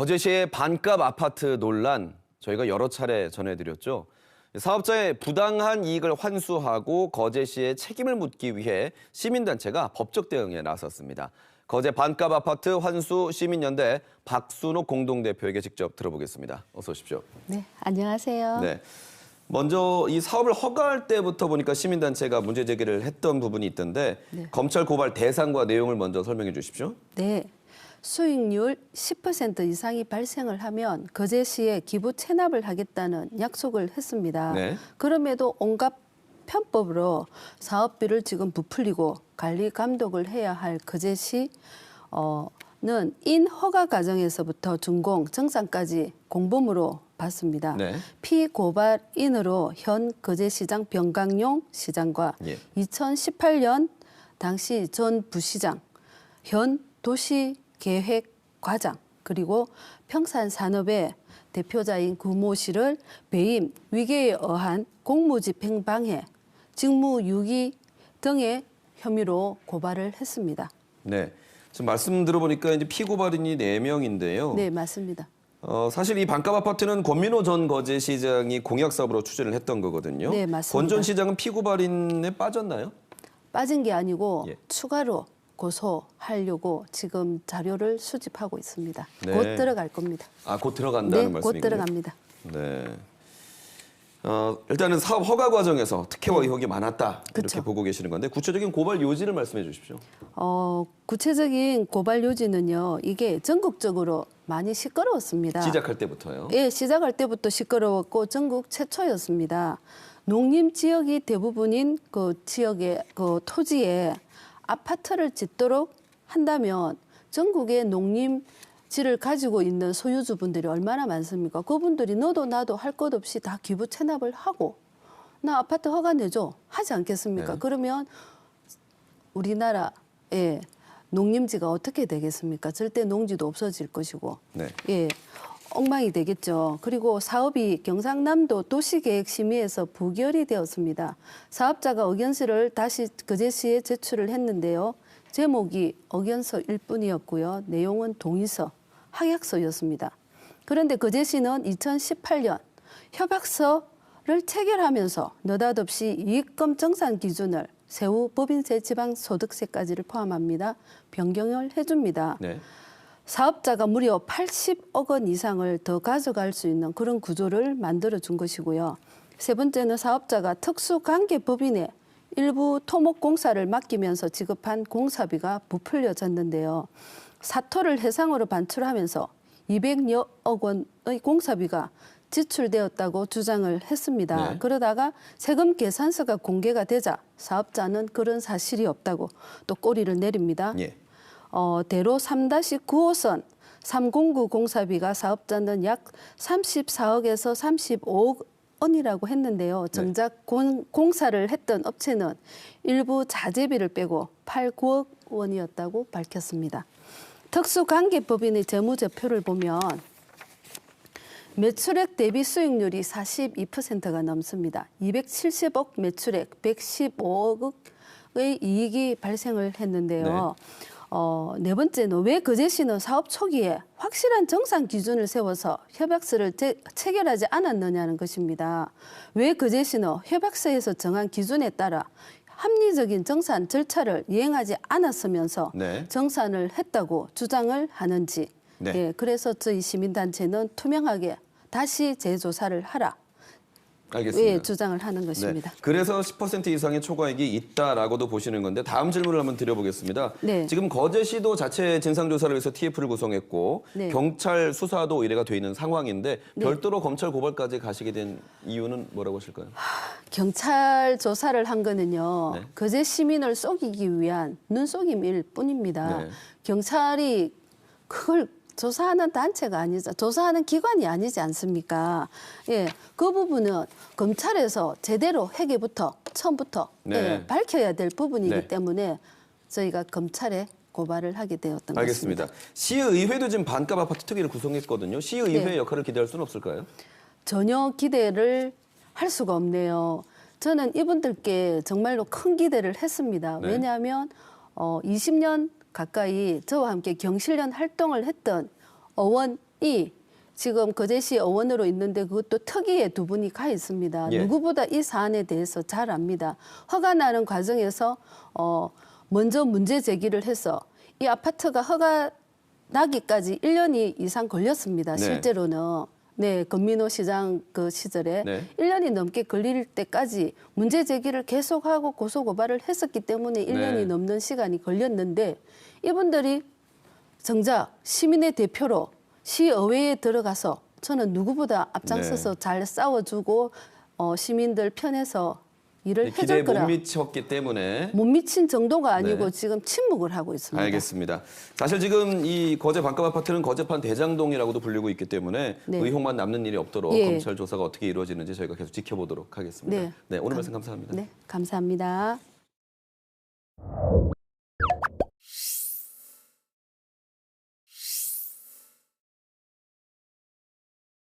거제시의 반값 아파트 논란 저희가 여러 차례 전해드렸죠. 사업자의 부당한 이익을 환수하고 거제시에 책임을 묻기 위해 시민단체가 법적 대응에 나섰습니다. 거제 반값 아파트 환수 시민연대 박순옥 공동대표에게 직접 들어보겠습니다. 어서 오십시오. 네, 안녕하세요. 네. 먼저 이 사업을 허가할 때부터 보니까 시민단체가 문제 제기를 했던 부분이 있던데 검찰 고발 대상과 내용을 먼저 설명해 주십시오. 네. 수익률 10% 이상이 발생을 하면 거제시에 기부 체납을 하겠다는 약속을 했습니다. 네. 그럼에도 온갖 편법으로 사업비를 지금 부풀리고 관리 감독을 해야 할 거제시는 인 허가 과정에서부터 준공, 정산까지 공범으로 봤습니다. 네. 피고발인으로 현 거제시장 병강용 시장과 2018년 당시 전 부시장, 현 도시계획과장 그리고 평산산업의 대표자인 구모 씨를 배임, 위계에 의한 공무집행방해, 직무유기 등의 혐의로 고발을 했습니다. 네. 지금 말씀 들어보니까 이제 피고발인이 4명인데요. 네, 맞습니다. 사실 이 반값 아파트는 권민호 전 거제시장이 공약 사업으로 추진을 했던 거거든요. 네, 맞습니다. 권 전 시장은 피고발인에 빠졌나요? 빠진 게 아니고 예. 추가로 고소하려고 지금 자료를 수집하고 있습니다. 네. 곧 들어갈 겁니다. 아, 곧 들어간다는 네, 말씀이군요. 곧 들어갑니다. 네. 일단은 사업 허가 과정에서 특혜와 의혹이 많았다 이렇게 그쵸. 보고 계시는 건데 구체적인 고발 요지를 말씀해 주십시오. 구체적인 고발 요지는요. 이게 전국적으로 많이 시끄러웠습니다. 시작할 때부터요. 예, 시작할 때부터 시끄러웠고 전국 최초였습니다. 농림 지역이 대부분인 그 지역의 그 토지에 아파트를 짓도록 한다면 전국의 농림지를 가지고 있는 소유주분들이 얼마나 많습니까? 그분들이 너도 나도 할 것 없이 다 기부 체납을 하고 나 아파트 허가 내줘 하지 않겠습니까? 네. 그러면 우리나라의 농림지가 어떻게 되겠습니까? 절대 농지도 없어질 것이고 네. 예, 엉망이 되겠죠. 그리고 사업이 경상남도 도시계획심의에서 부결이 되었습니다. 사업자가 의견서를 다시 거제시에 제출을 했는데요. 제목이 의견서일 뿐이었고요. 내용은 동의서, 확약서였습니다. 그런데 거제시는 2018년 협약서를 체결하면서 느닷없이 이익금 정산 기준을 세후 법인세, 지방소득세까지를 포함합니다. 변경을 해줍니다. 네. 사업자가 무려 80억 원 이상을 더 가져갈 수 있는 그런 구조를 만들어준 것이고요. 세 번째는 사업자가 특수관계법인에 일부 토목공사를 맡기면서 지급한 공사비가 부풀려졌는데요. 사토를 해상으로 반출하면서 200여억 원의 공사비가 지출되었다고 주장을 했습니다. 네. 그러다가 세금 계산서가 공개가 되자 사업자는 그런 사실이 없다고 또 꼬리를 내립니다. 예. 대로 3-9호선 309 공사비가 사업자는 약 34억에서 35억 원이라고 했는데요. 정작 공사를 했던 업체는 일부 자재비를 빼고 8, 9억 원이었다고 밝혔습니다. 특수관계법인의 재무제표를 보면 매출액 대비 수익률이 42%가 넘습니다. 270억 매출액, 115억의 이익이 발생을 했는데요. 네 번째는 왜 거제시는 사업 초기에 확실한 정산 기준을 세워서 협약서를 체결하지 않았느냐는 것입니다. 왜 거제시는 협약서에서 정한 기준에 따라 합리적인 정산 절차를 이행하지 않았으면서 정산을 했다고 주장을 하는지. 네. 예, 그래서 저희 시민단체는 투명하게 다시 재조사를 하라. 알겠습니다. 왜 주장을 하는 것입니다. 네. 그래서 10% 이상의 초과이익이 있다라고도 보시는 건데 다음 질문을 한번 드려보겠습니다. 네. 지금 거제시도 자체 진상조사를 위해서 TF를 구성했고 네. 경찰 수사도 의뢰가 돼 있는 상황인데 별도로 검찰 고발까지 가시게 된 이유는 뭐라고 하실까요? 경찰 조사를 한 거는요. 네. 거제 시민을 속이기 위한 눈속임일 뿐입니다. 네. 경찰이 그걸 조사하는 단체가 아니죠. 조사하는 기관이 아니지 않습니까? 예, 그 부분은 검찰에서 제대로 회계부터 처음부터 예, 밝혀야 될 부분이기 때문에 저희가 검찰에 고발을 하게 되었던 알겠습니다. 것입니다. 시의회도 지금 반값 아파트 특위를 구성했거든요. 시의회의 네. 역할을 기대할 수는 없을까요? 전혀 기대를 할 수가 없네요. 저는 이분들께 정말로 큰 기대를 했습니다. 네. 왜냐하면 20년 가까이 저와 함께 경실련 활동을 했던 의원 이 지금 거제시 의원으로 있는데 그것도 특위에 두 분이 가 있습니다. 예. 누구보다 이 사안에 대해서 잘 압니다. 허가 나는 과정에서 먼저 문제 제기를 해서 이 아파트가 허가 나기까지 1년이 이상 걸렸습니다. 네. 실제로는. 네, 권민호 시장 그 시절에 네. 1년이 넘게 걸릴 때까지 문제 제기를 계속하고 고소 고발을 했었기 때문에 1년이 네. 넘는 시간이 걸렸는데 이분들이 정작 시민의 대표로 시의회에 들어가서 저는 누구보다 앞장서서 네. 잘 싸워주고 시민들 편에서 일을 기대에 해줄 못 거라. 미쳤기 때문에 못 미친 정도가 아니고 네. 지금 침묵을 하고 있습니다. 알겠습니다. 사실 지금 이 거제 반값 아파트는 거제판 대장동이라고도 불리고 있기 때문에 네. 의혹만 남는 일이 없도록 예. 검찰 조사가 어떻게 이루어지는지 저희가 계속 지켜보도록 하겠습니다. 네. 네, 오늘 말씀 감사합니다. 네, 감사합니다.